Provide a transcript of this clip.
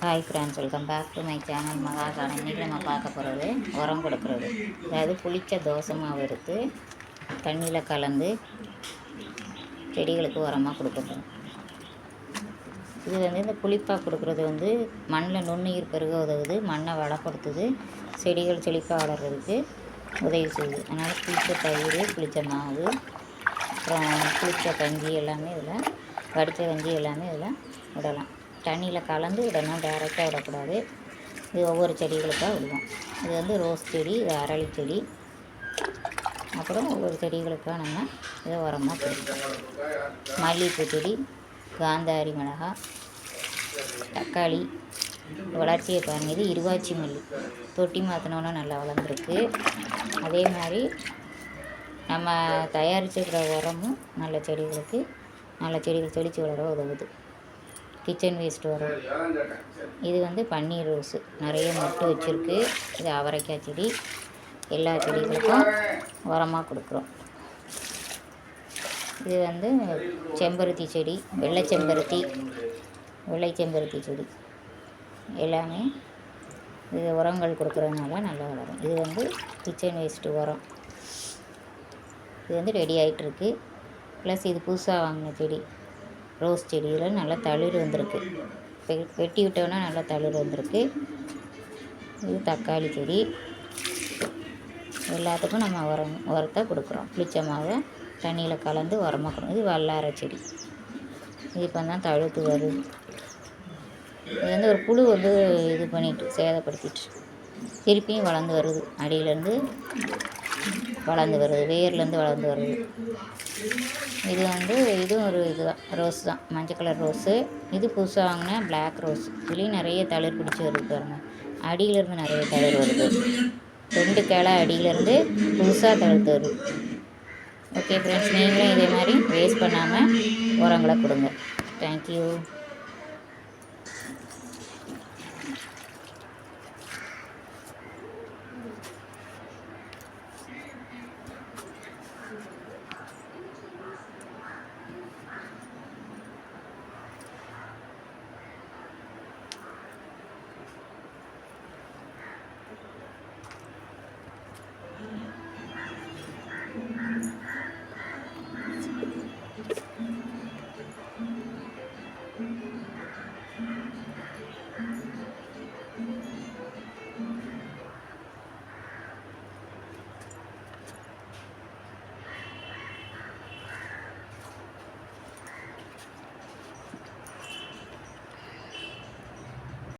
Hi friends, welcome back to my channel Maha garden. இன்றைக்கி நம்ம பார்க்க போகிறது உரம் கொடுக்குறது. அதாவது புளிச்ச தோசை மாவு எடுத்து தண்ணியில் கலந்து செடிகளுக்கு உரமாக கொடுக்கணும். இது இந்த புளிப்பாக கொடுக்குறது மண்ணில் நுண்ணுயிர் பெருக உதவுது, மண்ணை வளப்படுத்துது, செடிகள் செழிப்பாக வளர்கிறதுக்கு உதவி செய்யுது. அதனால் புளிச்ச தயிர், புளிச்ச மாவு, அப்புறம் புளிச்ச கஞ்சி எல்லாமே இதில், வடித்த கஞ்சி எல்லாமே இதில் விடலாம். தண்ணியில் கலந்து விடணும், டைரெக்டாக விடக்கூடாது. இது ஒவ்வொரு செடிகளுக்காக விடுவோம். இது ரோஸ் செடி, இது அரளி செடி, அப்புறம் ஒவ்வொரு செடிகளுக்காக நம்ம இதை உரமாக கொடுப்போம். மல்லிகைப்பூ செடி, காந்தாரி மிளகாய், தக்காளி வளர்ச்சியை பாருங்கள். இது இருவாச்சி மல்லி, தொட்டி மாற்றினோன்னா நல்லா வளர்ந்துருக்கு. அதே மாதிரி நம்ம தயாரிச்சுக்கிற உரமும் நல்ல செடிகள் செழித்து வளர உதவுது. கிச்சன் வேஸ்ட் வரும். இது பன்னீர் ரோஸு, நிறைய மொட்டு வச்சுருக்கு. இது அவரைக்காய் செடி, எல்லா செடிகளுக்கும் உரமாக கொடுக்குறோம். இது செம்பருத்தி செடி, வெள்ளை செம்பருத்தி செடி எல்லாமே இது உரங்கள் கொடுக்குறதுனால நல்லா வளரும். இது கிச்சன் வேஸ்ட்டு உரம். இது ரெடி ஆகிட்டுருக்கு. ப்ளஸ் இது புதுசாக வாங்கின செடி, ரோஸ் செடியில் நல்லா தளிர் வந்திருக்கு. வெட்டி விட்டோன்னா நல்லா தளிர் வந்திருக்கு. இது தக்காளி செடி. எல்லாத்துக்கும் நம்ம உரத்தை கொடுக்குறோம். புளிச்ச மாவை தண்ணியில் கலந்து உரமாக கொடுக்கும். இது வல்லாரை செடி. இது இப்போ தான் தழுத்து வருது. இது ஒரு புழு இது பண்ணிட்டு சேதப்படுத்திட்டு திருப்பியும் வளர்ந்து வருது. அடியிலேருந்து வளர்ந்து வருது, வேர்லேருந்து வளர்ந்து வருது. இது இதுவும் ஒரு இதுதான், ரோஸ் தான், மஞ்சள் கலர் ரோஸு. இது புதுசாக வாங்கினா பிளாக் ரோஸ். இதுலேயும் நிறைய தளிர் பிடிச்சி வருது பாருங்க. அடியிலேருந்து நிறைய தளிர் வருது. 2 கிளை அடியிலேருந்து புதுசாக தளிர்த்து வருது. ஓகே ஃப்ரெண்ட்ஸ், நீங்களும் இதே மாதிரி வேஸ்ட் பண்ணாமல் உரங்களை கொடுங்க. தேங்க்யூ.